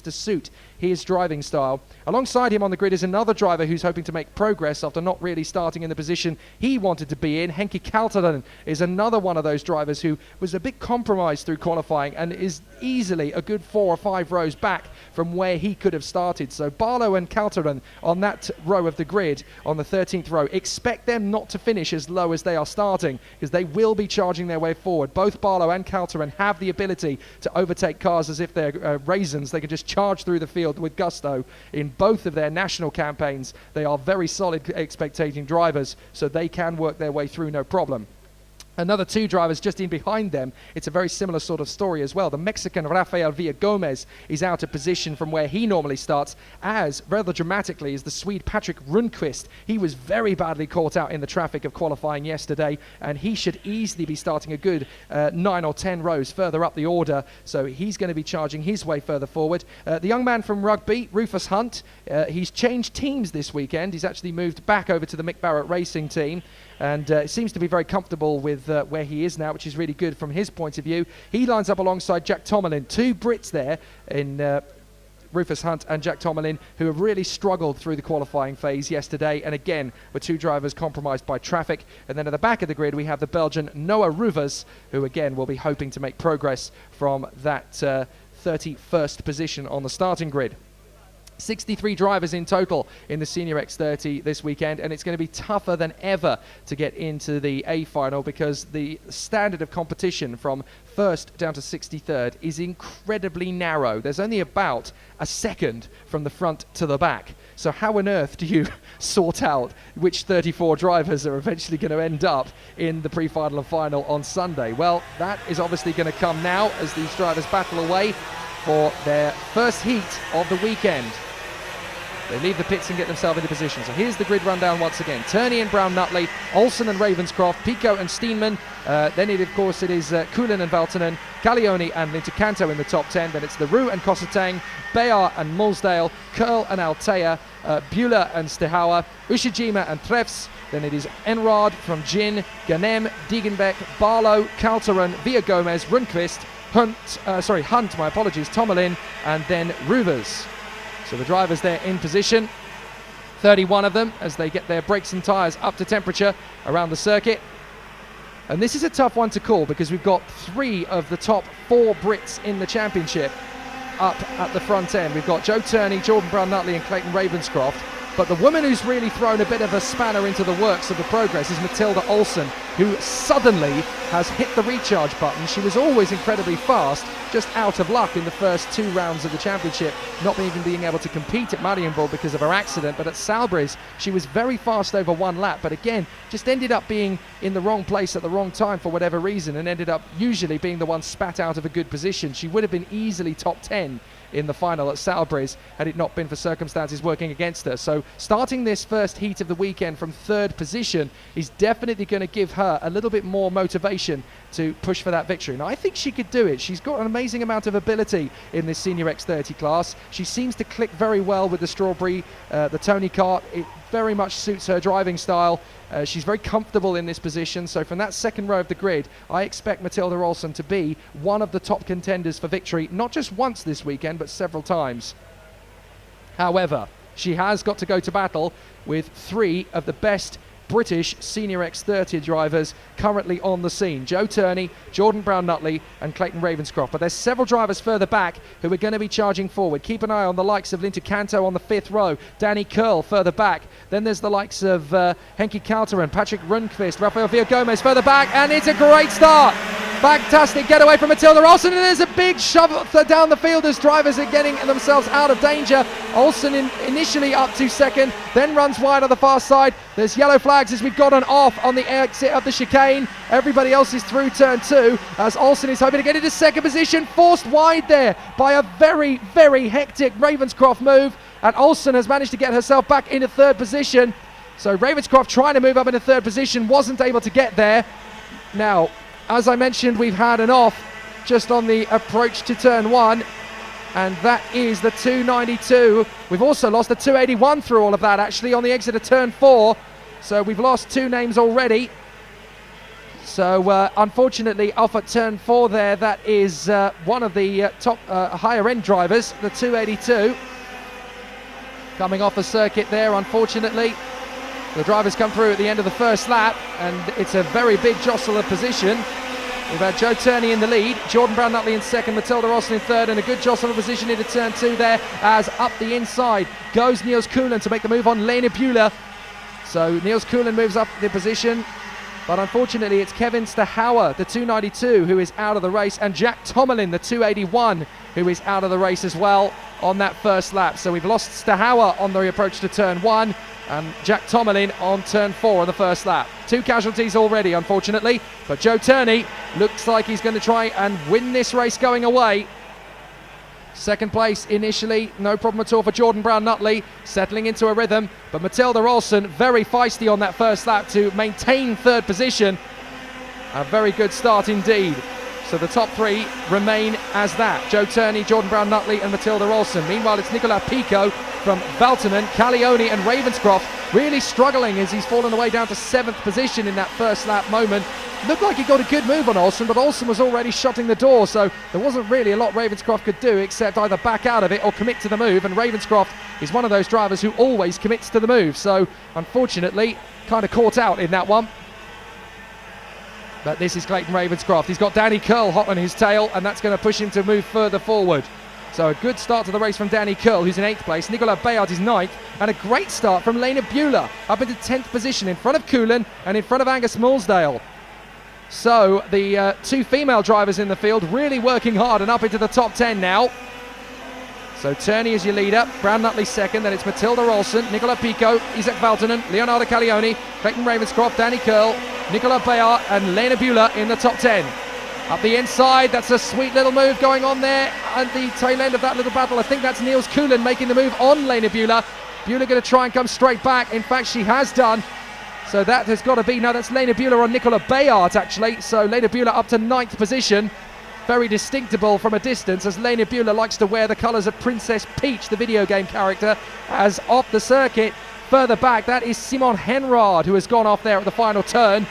to suit his driving style. Alongside him on the grid is another driver who's hoping to make progress after not really starting in the position he wanted to be in. Henki Kaltonen is another one of those drivers who was a bit compromised through qualifying and is easily a good 4 or 5 rows back from where he could have started. So Barlow and Kaltonen on that row of the grid on the 13th row, expect them not to finish as low as they are starting, because they will be charging their way forward. Both Barlow and Kaltonen have the ability to overtake cars as if they're raisins. They can just charge through the field with gusto. In both of their national campaigns, they are very solid expectating drivers, so they can work their way through no problem. Another 2 drivers just in behind them, it's a very similar sort of story as well. The Mexican Rafael Villagomez is out of position from where he normally starts, as rather dramatically is the Swede Patrick Rundqvist. He was very badly caught out in the traffic of qualifying yesterday, and he should easily be starting a good 9 or 10 rows further up the order, so he's going to be charging his way further forward. The young man from Rugby, Rufus Hunt, he's changed teams this weekend. He's actually moved back over to the Mick Barrett Racing team, and seems to be very comfortable with where he is now, which is really good from his point of view. He lines up alongside Jack Tomlin, 2 Brits there in Rufus Hunt and Jack Tomlin, who have really struggled through the qualifying phase yesterday, and again were 2 drivers compromised by traffic. And then at the back of the grid we have the Belgian Noah Ruvers, who again will be hoping to make progress from that 31st position on the starting grid. 63 drivers in total in the Senior X30 this weekend, and it's going to be tougher than ever to get into the A final, because the standard of competition from 1st down to 63rd is incredibly narrow. There's only about a second from the front to the back. So how on earth do you sort out which 34 drivers are eventually going to end up in the pre-final and final on Sunday? Well, that is obviously going to come now as these drivers battle away for their first heat of the weekend. They leave the pits and get themselves into position. So here's the grid rundown once again. Turney and Brown-Nutley, Olsen and Ravenscroft, Pico and Steenman. Then it is Kulin and Valtonen, Caglioni and Lintucanto in the top 10. Then it's the Roux and Kossatang, Bayard and Mulsdale, Curl and Altea, Bühler and Stehauer, Ushijima and Trefs. Then it is Enrad from Gin, Ganem, Degenbeck, Barlow, Kaltonen, Villagomez, Rundqvist, Hunt, Tomlin, and then Ruvers. So the drivers there in position, 31 of them, as they get their brakes and tyres up to temperature around the circuit. And this is a tough one to call, because we've got 3 of the top 4 Brits in the championship up at the front end. We've got Joe Turney, Jordan Brown-Nutley and Clayton Ravenscroft. But the woman who's really thrown a bit of a spanner into the works of the progress is Matilda Olsen, who suddenly has hit the recharge button. She was always incredibly fast, just out of luck in the first 2 rounds of the championship, not even being able to compete at Marienburg because of her accident. But at Salbris, she was very fast over 1 lap, but again, just ended up being in the wrong place at the wrong time for whatever reason, and ended up usually being the one spat out of a good position. She would have been easily top 10 in the final at Salbris had it not been for circumstances working against her. So starting this first heat of the weekend from 3rd position is definitely going to give her a little bit more motivation to push for that victory. And I think she could do it. She's got an amazing amount of ability in this Senior X30 class. She seems to click very well with the Strawberry, the Tony Kart. It very much suits her driving style. She's very comfortable in this position, so from that 2nd row of the grid, I expect Matilda Olsen to be one of the top contenders for victory, not just once this weekend, but several times. However, she has got to go to battle with 3 of the best British Senior X30 drivers currently on the scene. Joe Turney, Jordan Brown-Nutley and Clayton Ravenscroft. But there's several drivers further back who are going to be charging forward. Keep an eye on the likes of Lintucanto on the 5th row, Danny Curl further back. Then there's the likes of Henki Kaltonen, Patrick Rundqvist, Rafael Villagomez further back, and it's a great start. Fantastic getaway from Matilda Olsen, and there's a big shove down the field as drivers are getting themselves out of danger. Olsen initially up to 2nd, then runs wide on the far side. There's yellow flags as we've got an off on the exit of the chicane. Everybody else is through turn 2 as Olsen is hoping to get into 2nd position, forced wide there by a very, very hectic Ravenscroft move, and Olsen has managed to get herself back into 3rd position. So Ravenscroft trying to move up into 3rd position, wasn't able to get there. Now, as I mentioned, we've had an off just on the approach to turn 1, and that is the 292. We've also lost the 281 through all of that, actually, on the exit of turn 4. So we've lost 2 names already. So unfortunately off at turn 4 there, that is one of the top higher end drivers, the 282. Coming off the circuit there, unfortunately. The drivers come through at the end of the first lap, and it's a very big jostle of position. We've had Joe Turney in the lead, Jordan Brown-Nutley in second, Matilda Rosson in third, and a good jostle of position into turn 2 there, as up the inside goes Niels Kuhlen to make the move on Lene Buehler. So Niels Kuhlen moves up the position, but unfortunately it's Kevin Stahauer, the 292, who is out of the race, and Jack Tomelin, the 281, who is out of the race as well on that first lap. So we've lost Stahauer on the approach to turn 1, and Jack Tomelin on turn 4 on the first lap. 2 casualties already, unfortunately, but Joe Turney looks like he's going to try and win this race going away. Second place initially, no problem at all for Jordan Brown-Nutley, settling into a rhythm, but Matilda Olsson very feisty on that first lap to maintain third position. A very good start indeed. So the top 3 remain as that: Joe Turney, Jordan Brown-Nutley and Matilda Olsson. Meanwhile, it's Nicolas Pico from Valtonen, Caglione and Ravenscroft really struggling as he's fallen away down to 7th position in that first lap moment. Looked like he got a good move on Olsson, but Olsson was already shutting the door, so there wasn't really a lot Ravenscroft could do except either back out of it or commit to the move, and Ravenscroft is one of those drivers who always commits to the move, so unfortunately kind of caught out in that one. But this is Clayton Ravenscroft. He's got Danny Curl hot on his tail, and that's going to push him to move further forward. So a good start to the race from Danny Curl, who's in 8th place. Nicolas Bayard is 9th, and a great start from Lene Buehler, up into 10th position in front of Kuhlen and in front of Angus Mulsdale. So the 2 female drivers in the field really working hard and up into the top 10 now. So Turney is your leader, Brown-Nutley second, then it's Matilda Olsson, Nicolas Pico, Isaac Valtonen, Leonardo Caglione, Clayton Ravenscroft, Danny Curl, Nicolas Bayard and Lene Buehler in the top 10. Up the inside, that's a sweet little move going on there at the tail end of that little battle. I think that's Niels Kuhlen making the move on Lene Buehler. Buehler going to try and come straight back. In fact, she has done. So that has got to be, no, that's Lene Buehler on Nicolas Bayard actually. So Lene Buehler up to 9th position. Very distinctable from a distance, as Lene Buehler likes to wear the colours of Princess Peach, the video game character, as off the circuit. Further back, that is Simon Henrad, who has gone off there at the final turn.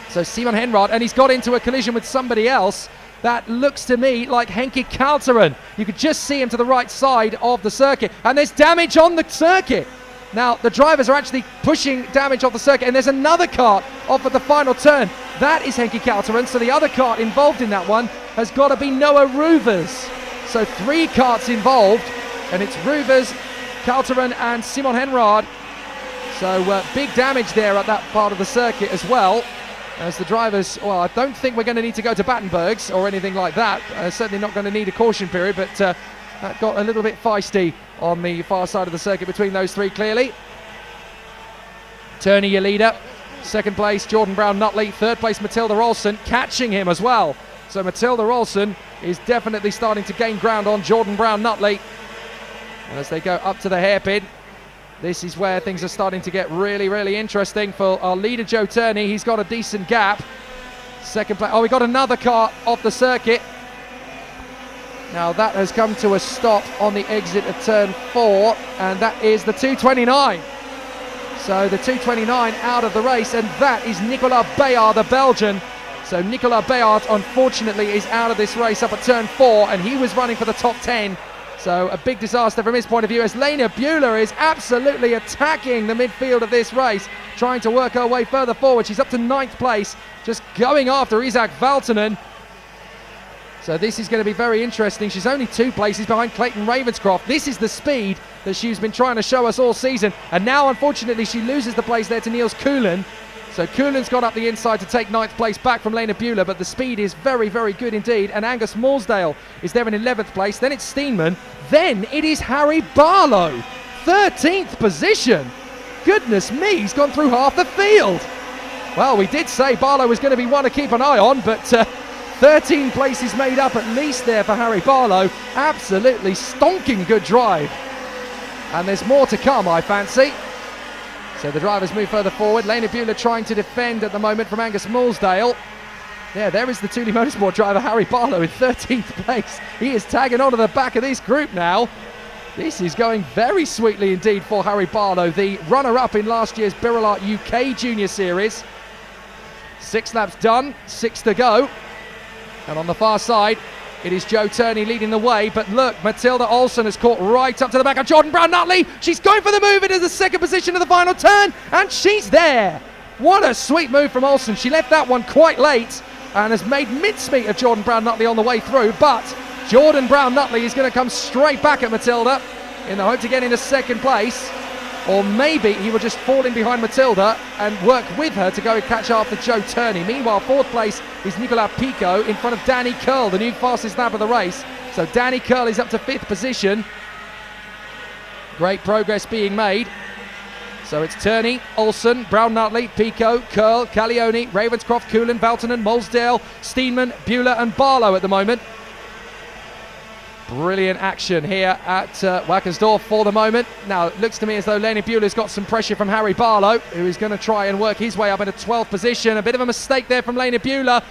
So Simon Henrad, and he's got into a collision with somebody else. That looks to me like Henki Kalteren. You could just see him to the right side of the circuit, and there's damage on the circuit. Now, the drivers are actually pushing damage off the circuit, and there's another kart off at the final turn. That is Henki Kalteren, so the other kart involved in that one has got to be Noah Ruvers. So 3 karts involved, and it's Ruvers, Kalteren and Simon Henrad. So big damage there at that part of the circuit as well. As the drivers, well, I don't think we're going to need to go to Battenbergs or anything like that. Certainly not going to need a caution period, but that got a little bit feisty on the far side of the circuit between those 3 clearly. Turney, your leader. 2nd place, Jordan Brown-Nutley. 3rd place, Matilda Olsson, catching him as well. So Matilda Olsson is definitely starting to gain ground on Jordan Brown-Nutley. And as they go up to the hairpin, this is where things are starting to get really, really interesting for our leader, Joe Turney. He's got a decent gap. 2nd place. Oh, we got another car off the circuit. Now that has come to a stop on the exit of turn 4, and that is the 229. So the 229 out of the race, and that is Nicolas Bayard, the Belgian. So Nicolas Bayard, unfortunately, is out of this race up at turn 4, and he was running for the top 10. So a big disaster from his point of view, as Lene Buehler is absolutely attacking the midfield of this race, trying to work her way further forward. She's up to 9th place, just going after Isaac Valtonen. So this is going to be very interesting. She's only 2 places behind Clayton Ravenscroft. This is the speed that she's been trying to show us all season. And now, unfortunately, she loses the place there to Niels Kuhlen. So Kuhlen's got up the inside to take 9th place back from Lene Buehler, but the speed is very, very good indeed. And Angus Mulsdale is there in 11th place. Then it's Steenman. Then it is Harry Barlow, 13th position. Goodness me, he's gone through half the field. Well, we did say Barlow was going to be one to keep an eye on, but 13 places made up at least there for Harry Barlow. Absolutely stonking good drive. And there's more to come, I fancy. So the drivers move further forward. Lene Buehler trying to defend at the moment from Angus Mulsdale. Yeah, there is the Thule Motorsport driver, Harry Barlow, in 13th place. He is tagging onto the back of this group now. This is going very sweetly indeed for Harry Barlow, the runner-up in last year's Birrellart UK Junior Series. 6 laps done, 6 to go. And on the far side, it is Joe Turney leading the way, but look, Matilda Olsen has caught right up to the back of Jordan Brown-Nutley. She's going for the move into the second position of the final turn, and she's there. What a sweet move from Olsen. She left that one quite late and has made mincemeat of Jordan Brown-Nutley on the way through, but Jordan Brown-Nutley is going to come straight back at Matilda in the hope to get into second place. Or maybe he will just fall in behind Matilda and work with her to go and catch after Joe Turney. Meanwhile, fourth place is Nicolas Pico in front of Danny Curl, the new fastest lap of the race. So Danny Curl is up to 5th position. Great progress being made. So it's Turney, Olsen, Brown-Nutley, Pico, Curl, Calione, Ravenscroft, Coulin, Valtonen, Molsdale, Steenman, Bueller and Barlow at the moment. Brilliant action here at Wackersdorf for the moment. Now, it looks to me as though Lena Bueller's got some pressure from Harry Barlow, who is going to try and work his way up into 12th position. A bit of a mistake there from Lena Bueller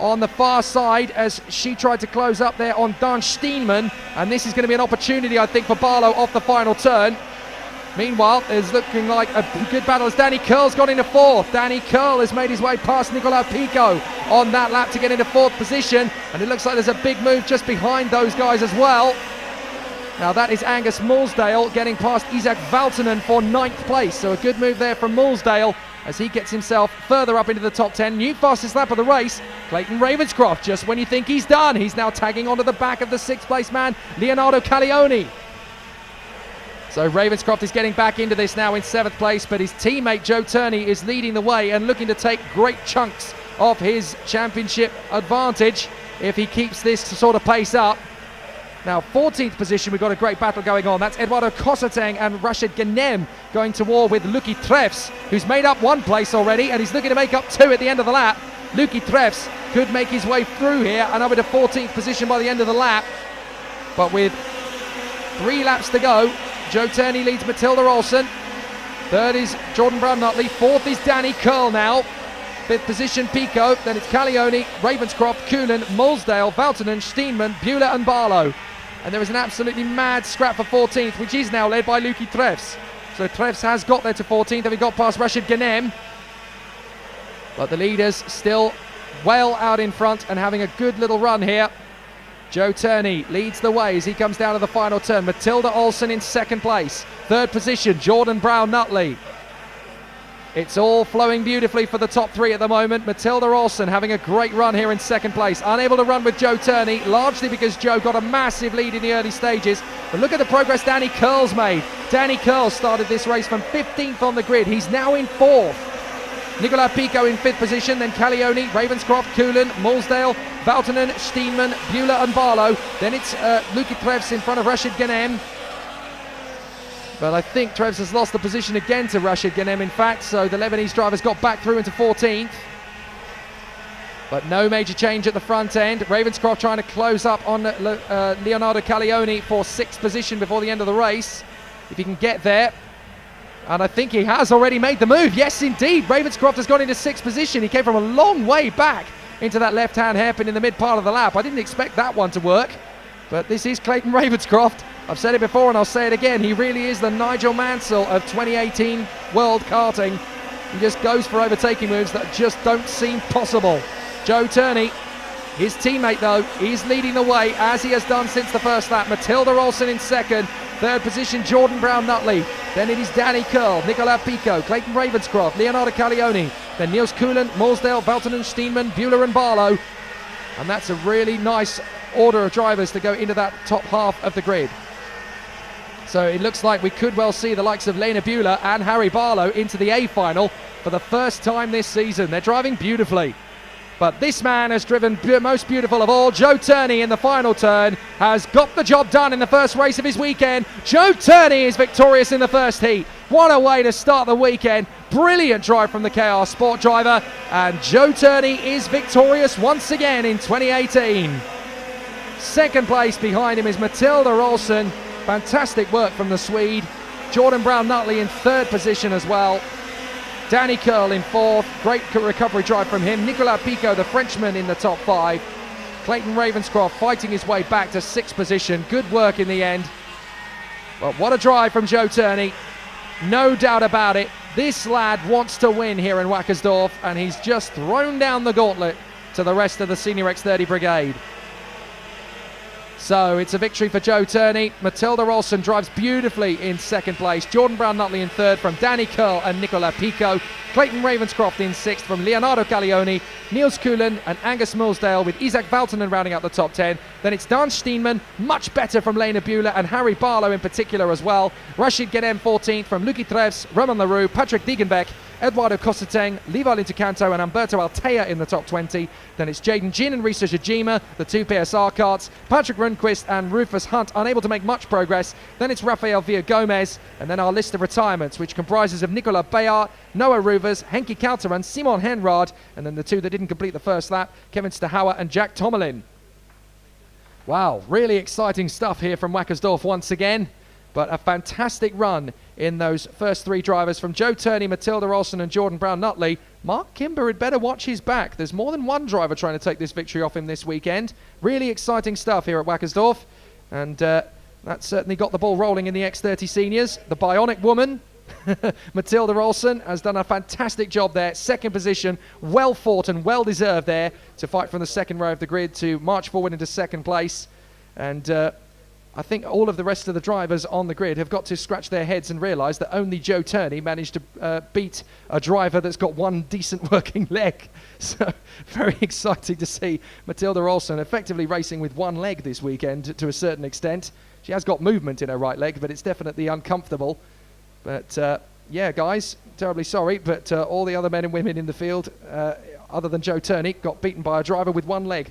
on the far side as she tried to close up there on Dan Steenman. And this is going to be an opportunity, I think, for Barlow off the final turn. Meanwhile, it's looking like a good battle as Danny Curl's got into 4th. Danny Curl has made his way past Nicolas Pico on that lap to get into 4th position. And it looks like there's a big move just behind those guys as well. Now that is Angus Mulsdale getting past Isaac Valtonen for 9th place. So a good move there from Mulsdale as he gets himself further up into the top 10. New fastest lap of the race, Clayton Ravenscroft. Just when you think he's done, he's now tagging onto the back of the 6th place man, Leonardo Calione. So Ravenscroft is getting back into this now in 7th place, but his teammate Joe Turney is leading the way and looking to take great chunks of his championship advantage if he keeps this sort of pace up. Now 14th position, we've got a great battle going on. That's Eduardo Kosateng and Rashid Ghanem going to war with Luki Trefs, who's made up 1 place already and he's looking to make up 2 at the end of the lap. Luki Trefs could make his way through here and up into 14th position by the end of the lap. But with 3 laps to go, Joe Turney leads Matilda Olsen. 3rd is Jordan Brown-Nutley. 4th is Danny Curl now. 5th position Pico. Then it's Calione, Ravenscroft, Coulin, Mulsdale, Valtonen, Steenman, Bueller and Barlow. And there is an absolutely mad scrap for 14th, which is now led by Luki Trefs. So Trefs has got there to 14th, and he got past Rashid Ghanem. But the leaders still well out in front and having a good little run here. Joe Turney leads the way as he comes down to the final turn. Matilda Olsen in 2nd place. 3rd position, Jordan Brown-Nutley. It's all flowing beautifully for the top 3 at the moment. Matilda Olsen having a great run here in 2nd place. Unable to run with Joe Turney, largely because Joe got a massive lead in the early stages. But look at the progress Danny Curl's made. Danny Curl started this race from 15th on the grid. He's now in 4th. Nicolas Pico in 5th position, then Calione, Ravenscroft, Coulin, Mulsdale, Valtonen, Steenman, Bueller and Barlow. Then it's Luki Trefs in front of Rashid Ghanem. But I think Trefs has lost the position again to Rashid Ghanem, in fact, so the Lebanese drivers got back through into 14th. But no major change at the front end. Ravenscroft trying to close up on Leonardo Calione for 6th position before the end of the race, if he can get there. And I think he has already made the move. Yes, indeed. Ravenscroft has gone into 6th position. He came from a long way back into that left-hand hairpin in the mid part of the lap. I didn't expect that one to work. But this is Clayton Ravenscroft. I've said it before and I'll say it again. He really is the Nigel Mansell of 2018 World Karting. He just goes for overtaking moves that just don't seem possible. Joe Turney, his teammate though, is leading the way as he has done since the first lap. Matilda Olsen in 2nd. 3rd position, Jordan Brown-Nutley. Then it is Danny Curl, Nicolas Pico, Clayton Ravenscroft, Leonardo Calione. Then Niels Coulin, Mulsdale, Valtonen, Steenman, Bueller and Barlow. And that's a really nice order of drivers to go into that top half of the grid. So it looks like we could well see the likes of Lena Bueller and Harry Barlow into the A final for the first time this season. They're driving beautifully. But this man has driven most beautiful of all. Joe Turney in the final turn has got the job done in the first race of his weekend. Joe Turney is victorious in the first heat. What a way to start the weekend. Brilliant drive from the KR Sport driver. And Joe Turney is victorious once again in 2018. 2nd place behind him is Matilda Olsen. Fantastic work from the Swede. Jordan Brown-Nutley in 3rd position as well. Danny Curl in 4th, great recovery drive from him. Nicolas Pico, the Frenchman, in the top 5. Clayton Ravenscroft fighting his way back to 6th position. Good work in the end. But what a drive from Joe Turney. No doubt about it. This lad wants to win here in Wackersdorf, and he's just thrown down the gauntlet to the rest of the Senior X30 Brigade. So it's a victory for Joe Turney. Matilda Olsen drives beautifully in second place. Jordan Brown-Nutley in third from Danny Curl and Nicola Pico. Clayton Ravenscroft in sixth from Leonardo Caglioni. Niels Kuhlen and Angus Millsdale with Isaac Valtonen rounding out the top 10. Then it's Dan Steenman, much better from Lena Buehler and Harry Barlow in particular as well. Rashid Gedem 14th from Lucky Treves, Roman LaRue, Patrick Diegenbeck, Eduardo Cosseteng, Levi Lintocanto and Umberto Altea in the top 20. Then it's Jaden Jin and Risa Shijima, the two PSR carts. Patrick Rundquist and Rufus Hunt unable to make much progress. Then it's Rafael Villa-Gomez. And then our list of retirements, which comprises of Nicola Bayard, Noah Ruvers, Henki Kauter and Simon Henrad. And then the two that didn't complete the first lap, Kevin Stahauer and Jack Tomelin. Wow, really exciting stuff here from Wackersdorf once again. But a fantastic run in those first three drivers from Joe Turney, Matilda Olsen and Jordan Brown-Nutley. Mark Kimber had better watch his back. There's more than one driver trying to take this victory off him this weekend. Really exciting stuff here at Wackersdorf. And that certainly got the ball rolling in the X30 Seniors. The Bionic Woman, Matilda Olsen, has done a fantastic job there. Second position, well fought and well deserved there to fight from the second row of the grid to march forward into second place. And I think all of the rest of the drivers on the grid have got to scratch their heads and realise that only Joe Turney managed to beat a driver that's got one decent working leg. So very exciting to see Matilda Olsen effectively racing with one leg this weekend to a certain extent. She has got movement in her right leg, but it's definitely uncomfortable. But yeah, guys, terribly sorry, but all the other men and women in the field, other than Joe Turney, got beaten by a driver with one leg.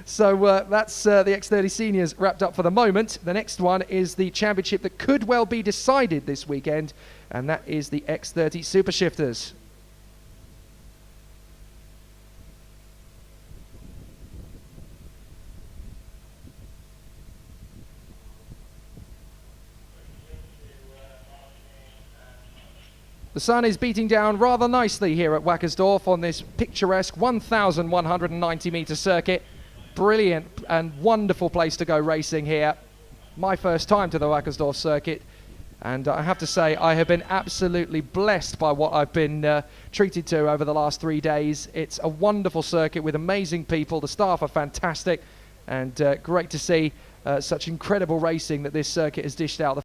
So that's the X30 Seniors wrapped up for the moment. The next one is the championship that could well be decided this weekend, and that is the X30 Super Shifters. The sun is beating down rather nicely here at Wackersdorf on this picturesque 1,190 metre circuit. Brilliant and wonderful place to go racing here. My first time to the Wackersdorf circuit, and I have to say I have been absolutely blessed by what I've been treated to over the last 3 days. It's a wonderful circuit with amazing people. The staff are fantastic, and great to see such incredible racing that this circuit has dished out.